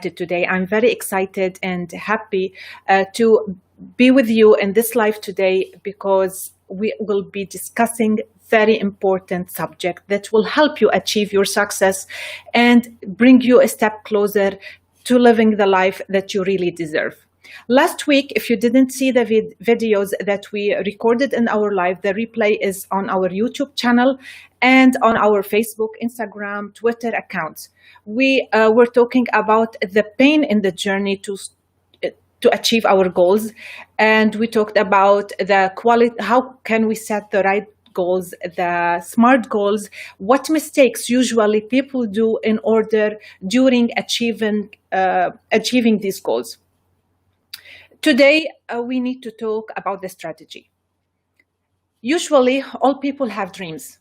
today. I'm very excited and happy to be with you in this live today because we will be discussing very important subject that will help you achieve your success and bring you a step closer to living the life that you really deserve. Last week, if you didn't see the videos that we recorded in our live, the replay is on our YouTube channel and on our Facebook, Instagram, Twitter accounts. We were talking about the pain in the journey to achieve our goals. And we talked about the quality, how can we set the right goals, the smart goals, what mistakes usually people do in order during achieving these goals. Today, we need to talk about the strategy. Usually, all people have dreams,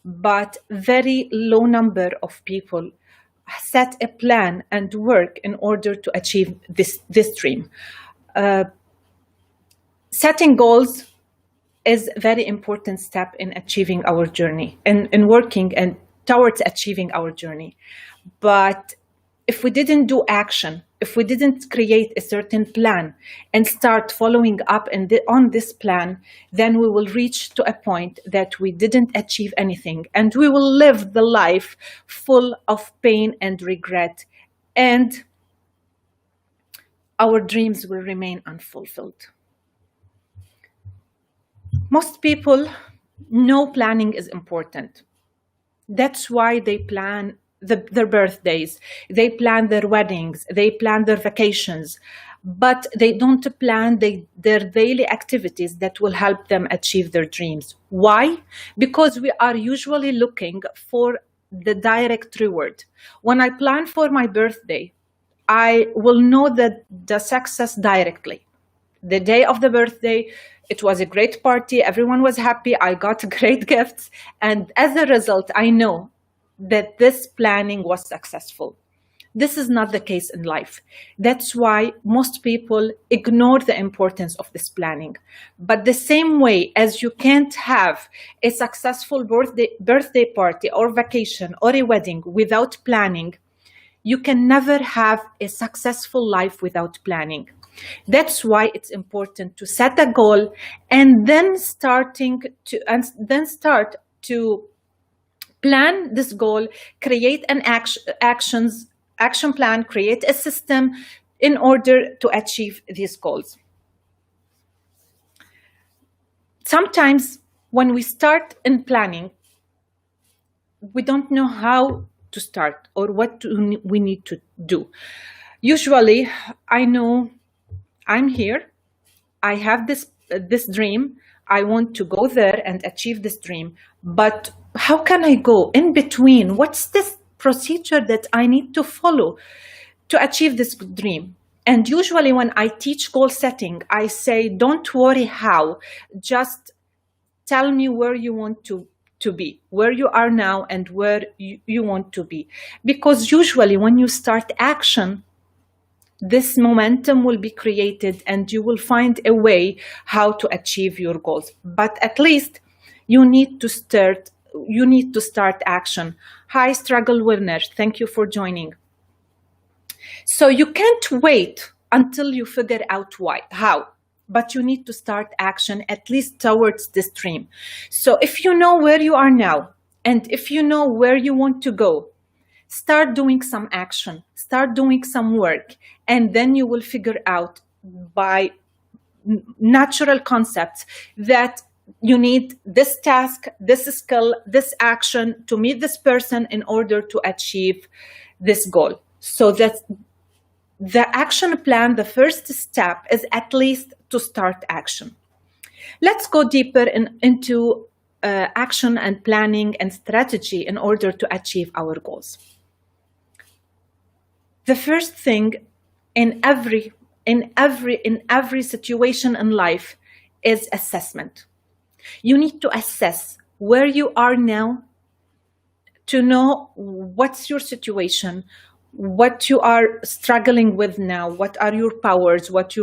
but very low number of people set a plan and work in order to achieve this dream. Setting goals is a very important step in achieving our journey and in working and towards achieving our journey. But if we didn't do action, if we didn't create a certain plan and start following up on this plan, then we will reach to a point that we didn't achieve anything and we will live the life full of pain and regret, and our dreams will remain unfulfilled. Most people know planning is important. That's why they plan their birthdays, they plan their weddings, they plan their vacations, but they don't plan their daily activities that will help them achieve their dreams. Why? Because we are usually looking for the direct reward. When I plan for my birthday, I will know that the success directly. The day of the birthday, it was a great party, everyone was happy, I got great gifts, and as a result, I know that this planning was successful. This is not the case in life. That's why most people ignore the importance of this planning. But the same way as you can't have a successful birthday party or vacation or a wedding without planning, you can never have a successful life without planning. That's why it's important to set a goal and then start to plan this goal, create an action plan, create a system in order to achieve these goals. Sometimes when we start in planning, we don't know how to start or what we need to do. Usually, I know I'm here, I have this dream, I want to go there and achieve this dream, but how can I go in between? What's this procedure that I need to follow to achieve this dream? And usually when I teach goal setting, I say, don't worry how, just tell me where you want to be, where you are now and where you want to be. Because usually when you start action, this momentum will be created and you will find a way how to achieve your goals. But at least you need to start action. Hi, Struggle Winner. Thank you for joining. So you can't wait until you figure out how, but you need to start action at least towards this dream. So if you know where you are now, and if you know where you want to go, start doing some action, start doing some work, and then you will figure out by natural concepts that you need this task, this skill, this action to meet this person in order to achieve this goal. So that the action plan, the first step is at least to start action. Let's go deeper into action and planning and strategy in order to achieve our goals. The first thing in every situation in life is assessment. You need to assess where you are now to know what's your situation, what you are struggling with now, what are your powers, what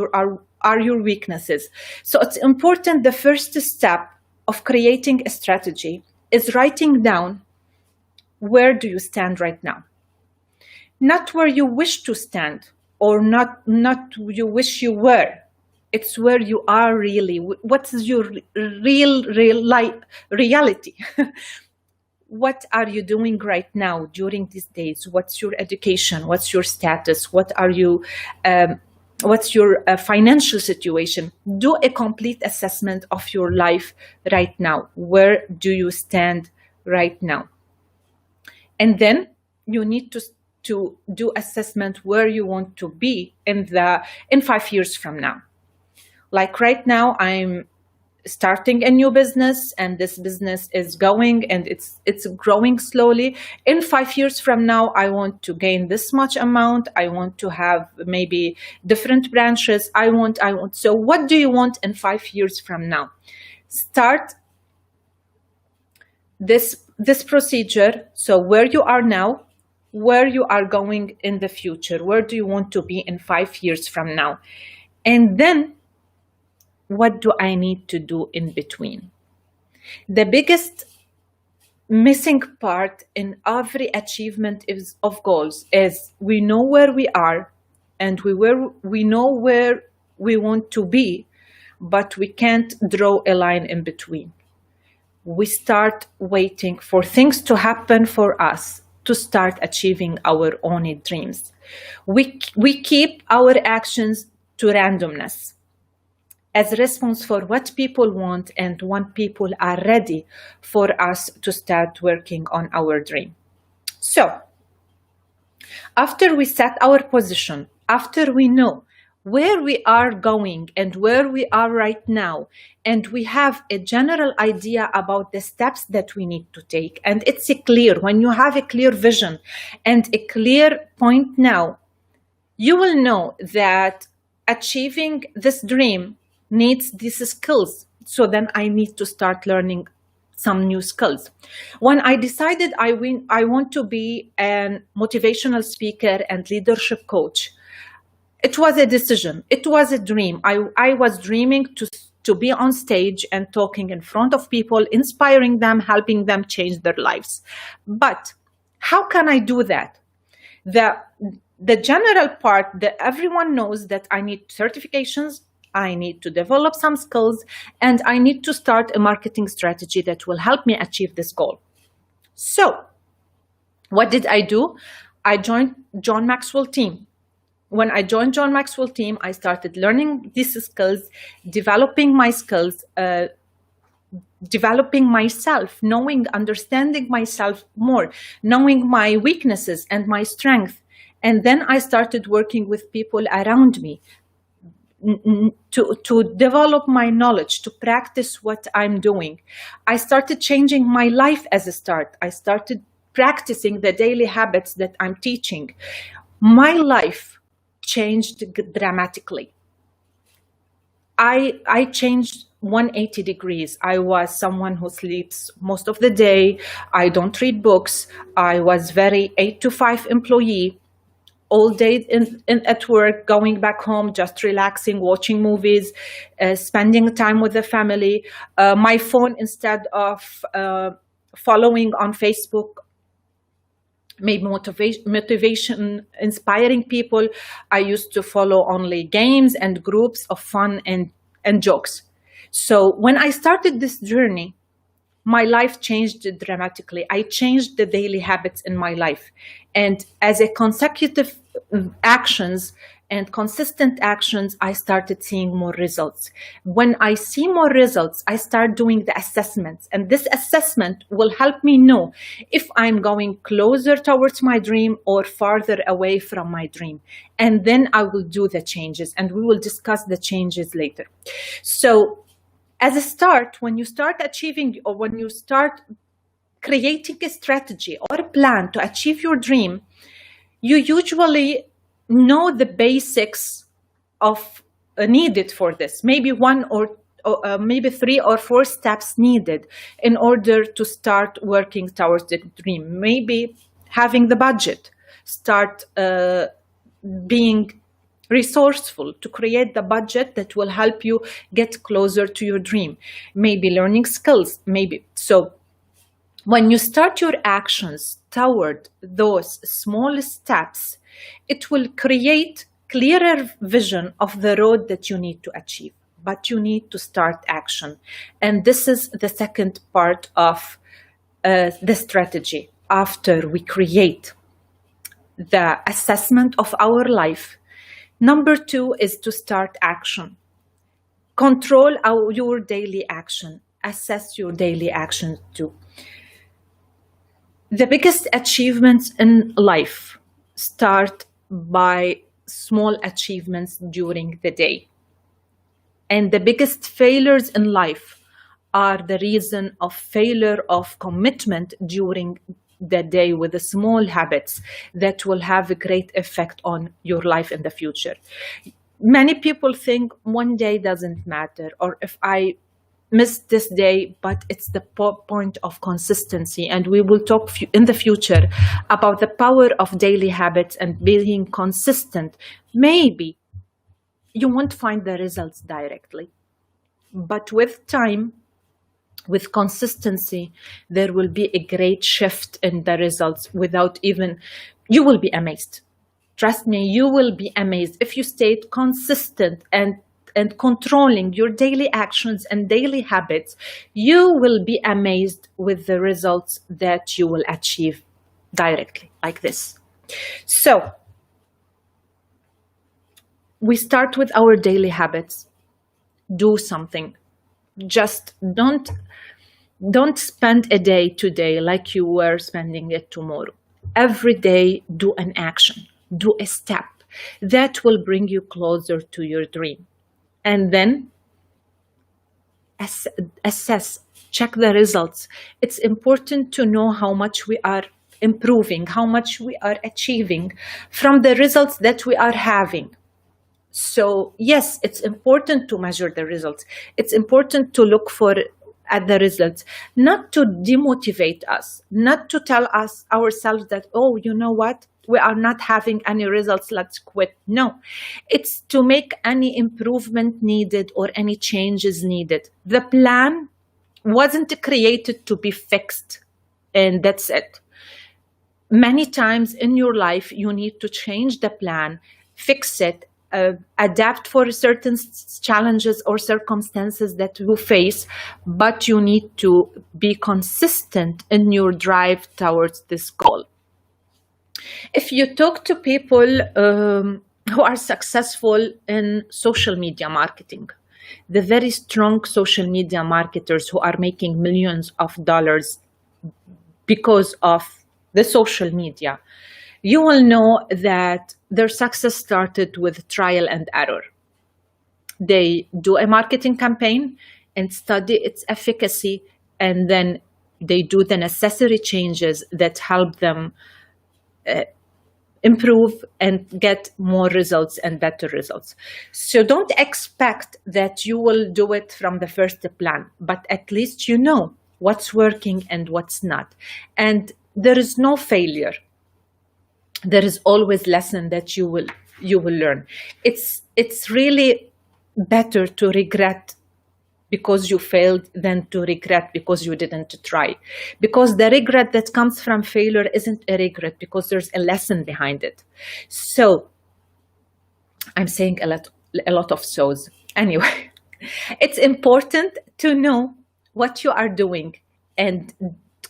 are your weaknesses. So it's important, the first step of creating a strategy is writing down where do you stand right now. Not where you wish to stand, or not you wish you were. It's where you are really. What is your reality? What are you doing right now during these days? What's your education? What's your status? What's your financial situation? Do a complete assessment of your life right now. Where do you stand right now? And then you need to do assessment where you want to be in 5 years from now. Like right now, I'm starting a new business, and this business is going and it's growing slowly. In 5 years from now, I want to gain this much amount. I want to have maybe different branches. I want. So what do you want in 5 years from now? Start this procedure. So where you are now, where you are going in the future, where do you want to be in 5 years from now? And then what do I need to do in between? The biggest missing part in every achievement of goals is we know where we are and we know where we want to be, but we can't draw a line in between. We start waiting for things to happen for us to start achieving our own dreams. We keep our actions to randomness as a response for what people want and when people are ready for us to start working on our dream. So, after we set our position, after we know where we are going and where we are right now, and we have a general idea about the steps that we need to take, and it's clear, when you have a clear vision and a clear point now, you will know that achieving this dream needs these skills. So then I need to start learning some new skills. When I decided I want to be a motivational speaker and leadership coach, it was a decision. It was a dream. I was dreaming to be on stage and talking in front of people, inspiring them, helping them change their lives. But how can I do that? The general part that everyone knows that I need certifications, I need to develop some skills, and I need to start a marketing strategy that will help me achieve this goal. So what did I do? I joined John Maxwell team. When I joined John Maxwell team, I started learning these skills, developing my skills, developing myself, understanding myself more, knowing my weaknesses and my strength. And then I started working with people around me to develop my knowledge, to practice what I'm doing. I started changing my life as a start. I started practicing the daily habits that I'm teaching. My life changed dramatically. I changed 180 degrees. I was someone who sleeps most of the day. I don't read books. I was very 8 to 5 employee, all day at work, going back home, just relaxing, watching movies, spending time with the family. My phone, instead of following on Facebook, maybe motivation, inspiring people, I used to follow only games and groups of fun and jokes. So when I started this journey, my life changed dramatically. I changed the daily habits in my life. And as a consecutive actions and consistent actions, I started seeing more results. When I see more results, I start doing the assessments. And this assessment will help me know if I'm going closer towards my dream or farther away from my dream. And then I will do the changes, and we will discuss the changes later. So as a start, when you start achieving, or when you start creating a strategy or a plan to achieve your dream, you usually know the basics of needed for this. Maybe one or maybe 3 or 4 steps needed in order to start working towards the dream. Maybe having the budget, start being resourceful to create the budget that will help you get closer to your dream. Maybe learning skills, maybe. So when you start your actions toward those small steps, it will create clearer vision of the road that you need to achieve. But you need to start action. And this is the second part of the strategy. After we create the assessment of our life, number 2 is to start action. Control your daily action. Assess your daily action too. The biggest achievements in life start by small achievements during the day. And the biggest failures in life are the reason of failure of commitment during the day with the small habits that will have a great effect on your life in the future. Many people think one day doesn't matter, or if I miss this day, but it's the point of consistency. And we will talk in the future about the power of daily habits and being consistent. Maybe you won't find the results directly, but with time, with consistency, there will be a great shift in the results without even, you will be amazed. Trust me, you will be amazed if you stay consistent and controlling your daily actions and daily habits. You will be amazed with the results that you will achieve directly, like this. So we start with our daily habits. Do something. Just don't spend a day today like you were spending it tomorrow. Every day, do an action, do a step that will bring you closer to your dream. And then assess, check the results. It's important to know how much we are improving, how much we are achieving from the results that we are having. So yes, it's important to measure the results. It's important to look at the results, not to demotivate us, not to tell us ourselves that, oh, you know what, we are not having any results, let's quit. No, it's to make any improvement needed or any changes needed. The plan wasn't created to be fixed and that's it. Many times in your life, you need to change the plan, fix it, adapt for certain challenges or circumstances that you face, but you need to be consistent in your drive towards this goal. If you talk to people who are successful in social media marketing, the very strong social media marketers who are making millions of dollars because of the social media, you will know that their success started with trial and error. They do a marketing campaign and study its efficacy, and then they do the necessary changes that help them improve and get more results and better results. So don't expect that you will do it from the first plan, but at least you know what's working and what's not. And there is no failure. There is always lesson that you will learn. It's really better to regret because you failed than to regret because you didn't try. Because the regret that comes from failure isn't a regret because there's a lesson behind it. So I'm saying a lot of so's. Anyway, it's important to know what you are doing and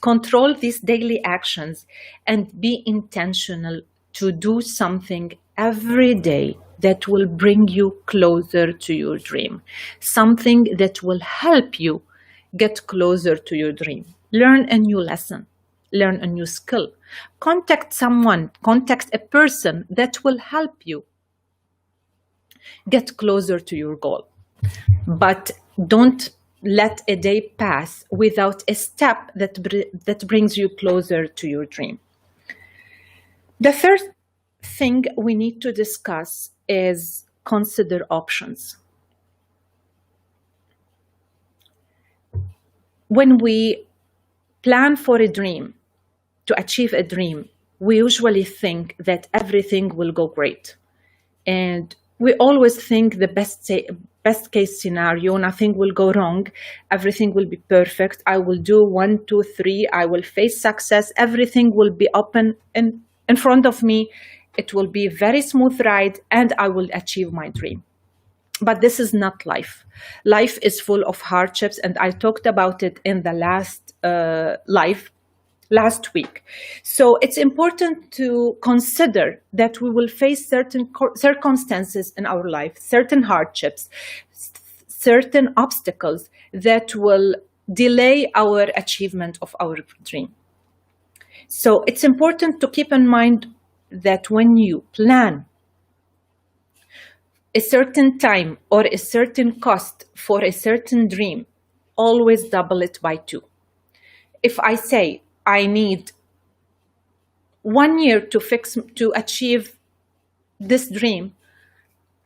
control these daily actions and be intentional to do something every day that will bring you closer to your dream, something that will help you get closer to your dream. Learn a new lesson, learn a new skill, contact a person that will help you get closer to your goal. But don't let a day pass without a step that brings you closer to your dream. The third thing we need to discuss is consider options. When we plan for a dream, to achieve a dream, we usually think that everything will go great. And we always think the best case scenario, nothing will go wrong, everything will be perfect, I will do 1, 2, 3, I will face success, everything will be open in front of me, it will be a very smooth ride, and I will achieve my dream. But this is not life. Life is full of hardships, and I talked about it in the last week. So it's important to consider that we will face certain circumstances in our life, certain hardships, certain obstacles that will delay our achievement of our dream. So it's important to keep in mind that when you plan a certain time or a certain cost for a certain dream, always double it by 2. If I say I need 1 year to achieve this dream,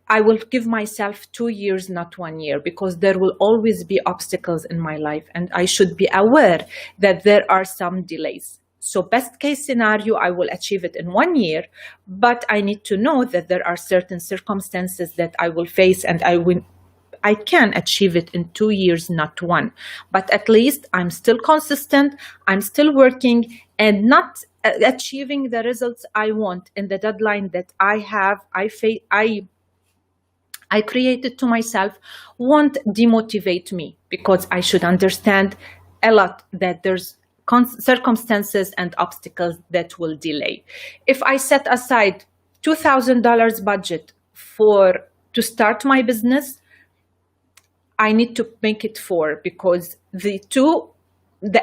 I will give myself 2 years, not 1 year, because there will always be obstacles in my life, and I should be aware that there are some delays. So best case scenario, I will achieve it in 1 year, but I need to know that there are certain circumstances that I will face, and I can achieve it in 2 years, not 1. But at least I'm still consistent, I'm still working, and not achieving the results I want in the deadline that I have, I created to myself, won't demotivate me, because I should understand a lot that there's circumstances and obstacles that will delay. If I set aside $2,000 budget to start my business, I need to make it 4, because the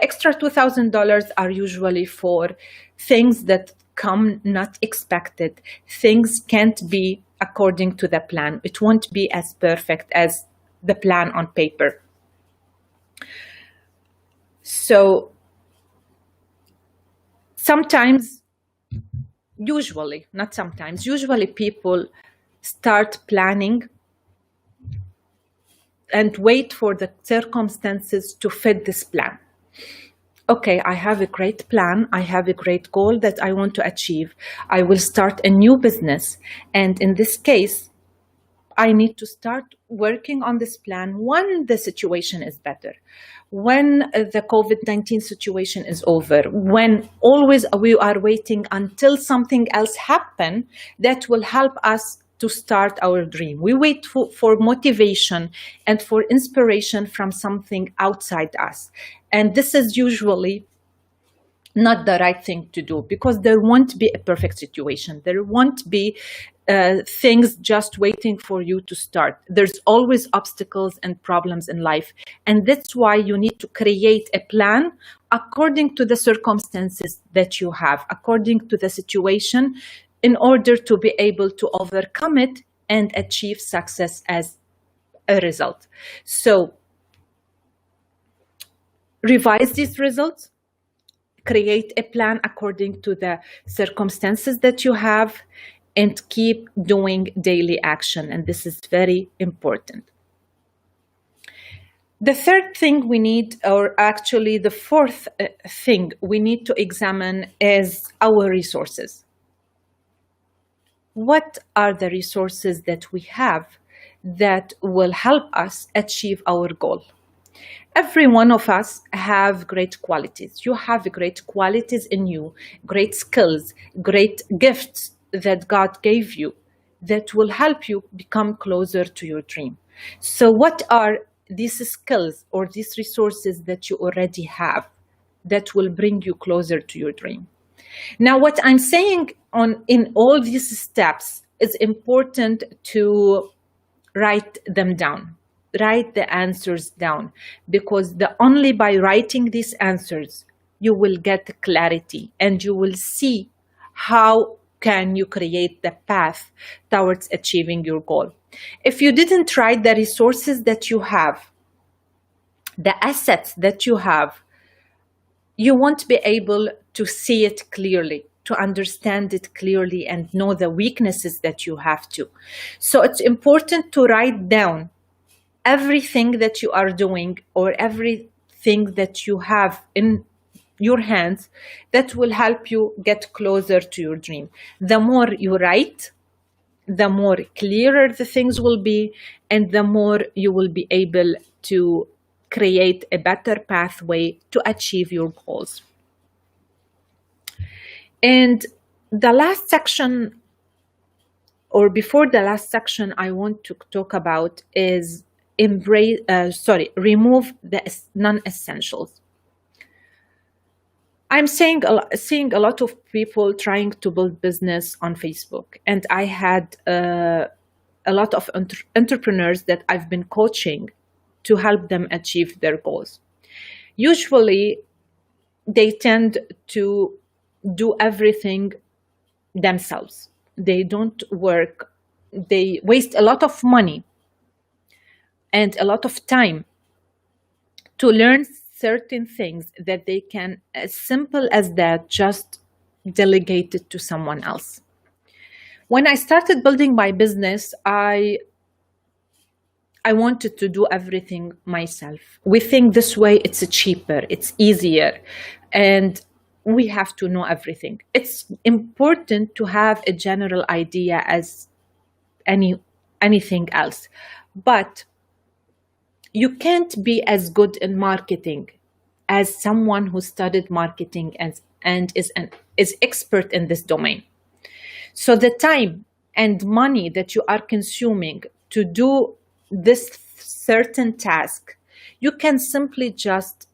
extra $2,000 are usually for things that come not expected. Things can't be according to the plan. It won't be as perfect as the plan on paper. So usually people start planning and wait for the circumstances to fit this plan. Okay, I have a great plan. I have a great goal that I want to achieve. I will start a new business. And in this case, I need to start working on this plan when the situation is better, when the COVID-19 situation is over, when always we are waiting until something else happens that will help us to start our dream. We wait for motivation and for inspiration from something outside us. And this is usually not the right thing to do, because there won't be a perfect situation. There won't be things just waiting for you to start. There's always obstacles and problems in life. And that's why you need to create a plan according to the circumstances that you have, according to the situation, in order to be able to overcome it and achieve success as a result. So revise these results, create a plan according to the circumstances that you have, and keep doing daily action. And this is very important. The third thing we need, or actually the fourth thing we need to examine, is our resources. What are the resources that we have that will help us achieve our goal? Every one of us have great qualities. You have great qualities in you, great skills, great gifts that God gave you that will help you become closer to your dream. So what are these skills or these resources that you already have that will bring you closer to your dream? Now, what I'm saying in all these steps is important to write them down. Write the answers down, because only by writing these answers, you will get clarity and you will see how can you create the path towards achieving your goal. If you didn't write the resources that you have, the assets that you have, you won't be able to see it clearly, to understand it clearly, and know the weaknesses that you have to. So it's important to write down everything that you are doing or everything that you have in your hands that will help you get closer to your dream. The more you write, the more clearer the things will be, and the more you will be able to create a better pathway to achieve your goals. And the last section, or before the last section, I want to talk about is remove the non-essentials. I'm seeing a lot of people trying to build business on Facebook, and I had a lot of entrepreneurs that I've been coaching to help them achieve their goals. Usually, they tend to do everything themselves. They don't work. They waste a lot of money and a lot of time to learn certain things that they can, as simple as that, just delegate it to someone else. When I started building my business, I wanted to do everything myself. We think this way it's cheaper, it's easier, and we have to know everything. It's important to have a general idea as anything else, but you can't be as good in marketing as someone who studied marketing and is expert in this domain. So the time and money that you are consuming to do this certain task, you can simply just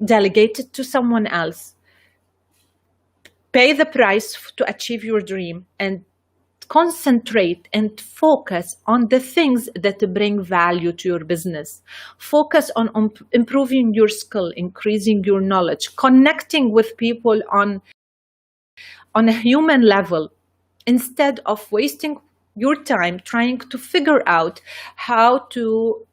delegate it to someone else, pay the price to achieve your dream, and concentrate and focus on the things that bring value to your business. Focus on improving your skill, increasing your knowledge, connecting with people on a human level, instead of wasting your time trying to figure out how to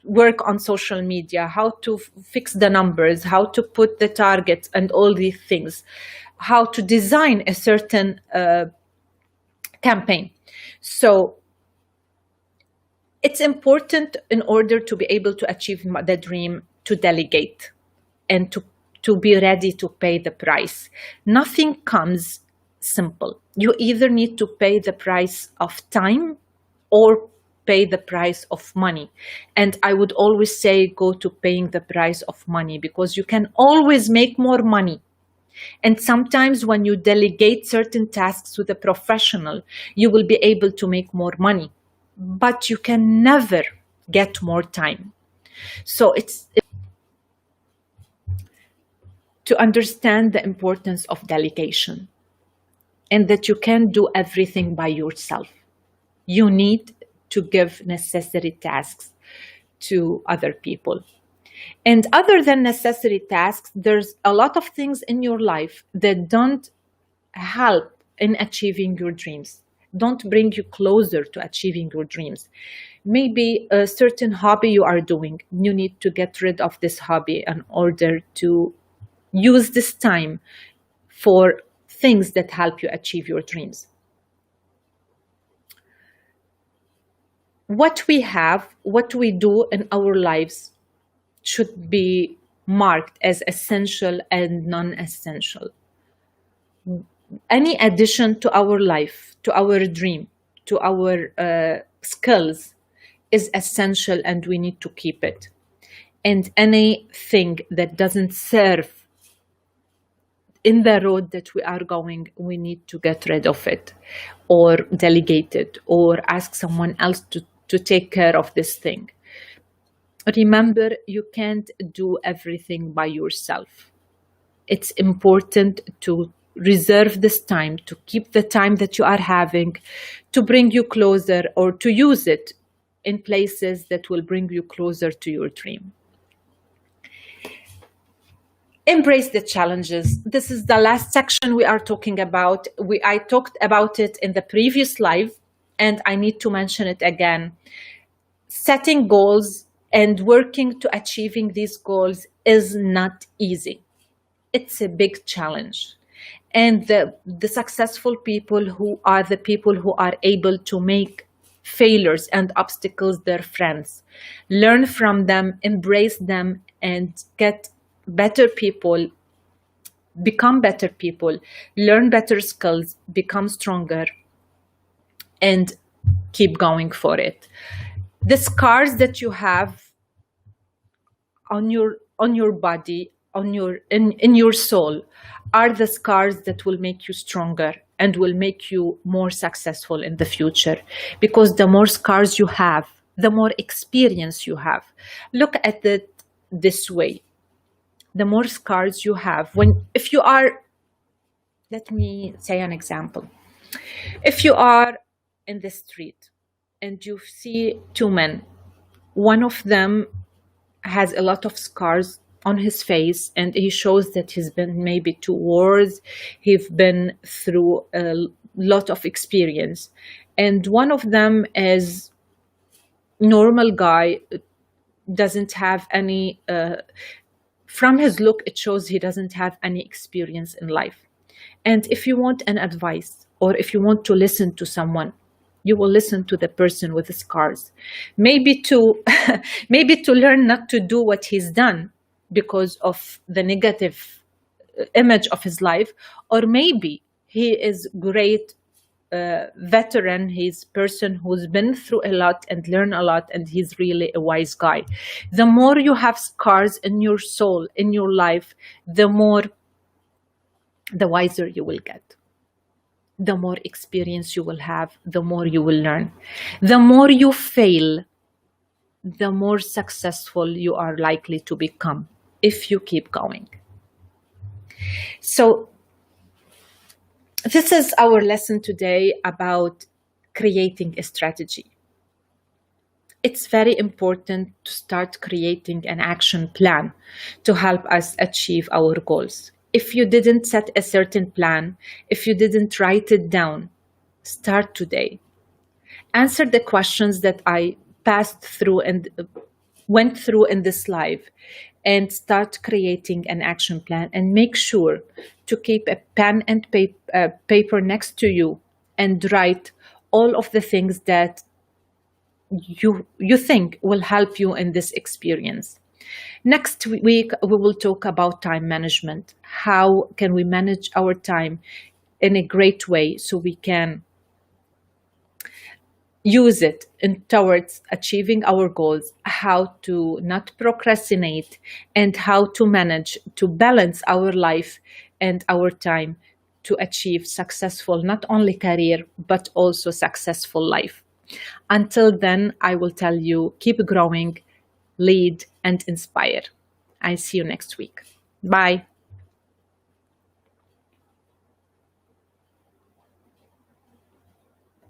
work on social media, how to fix the numbers, how to put the targets and all these things, how to design a certain campaign. So it's important, in order to be able to achieve the dream, to delegate and to be ready to pay the price. Nothing comes simple. You either need to pay the price of time or pay the price of money. And I would always say go to paying the price of money, because you can always make more money. And sometimes when you delegate certain tasks to the professional, you will be able to make more money, but you can never get more time. So it's to understand the importance of delegation, and that you can't do everything by yourself. You need to give necessary tasks to other people. And other than necessary tasks, there's a lot of things in your life that don't help in achieving your dreams, don't bring you closer to achieving your dreams. Maybe a certain hobby you are doing, you need to get rid of this hobby in order to use this time for things that help you achieve your dreams. What we do in our lives should be marked as essential and non-essential. Any addition to our life, to our dream, to our skills is essential, and we need to keep it. And anything that doesn't serve in the road that we are going, we need to get rid of it, or delegate it, or ask someone else to take care of this thing. Remember, you can't do everything by yourself. It's important to reserve this time, to keep the time that you are having, to bring you closer, or to use it in places that will bring you closer to your dream. Embrace the challenges. This is the last section we are talking about. I talked about it in the previous live, and I need to mention it again. Setting goals and working to achieving these goals is not easy. It's a big challenge. And the successful people who are the people who are able to make failures and obstacles their friends, learn from them, embrace them, and get better people, become better people, learn better skills, become stronger. and keep going for it. The scars that you have on your body, in your soul, are the scars that will make you stronger and will make you more successful in the future. Because the more scars you have, the more experience you have. Look at it this way: the more scars you have, if you are, let me say an example. If you are in the street and you see two men, one of them has a lot of scars on his face, and he shows that he's been maybe to wars, he's been through a lot of experience. And one of them is normal guy, doesn't have any, from his look, it shows he doesn't have any experience in life. And if you want an advice, or if you want to listen to someone, you will listen to the person with the scars. Maybe to maybe to learn not to do what he's done because of the negative image of his life, or maybe he is great veteran, he's person who's been through a lot and learned a lot, and he's really a wise guy. The more you have scars in your soul, in your life, the wiser you will get. The more experience you will have, the more you will learn. The more you fail, the more successful you are likely to become if you keep going. So this is our lesson today about creating a strategy. It's very important to start creating an action plan to help us achieve our goals. If you didn't set a certain plan, if you didn't write it down, start today. Answer the questions that I passed through and went through in this live, and start creating an action plan, and make sure to keep a pen and paper next to you and write all of the things that you think will help you in this experience. Next week, we will talk about time management. How can we manage our time in a great way so we can use it towards achieving our goals, how to not procrastinate, and how to manage to balance our life and our time to achieve successful, not only career, but also successful life. Until then, I will tell you, keep growing, lead, and inspire. I see you next week. Bye.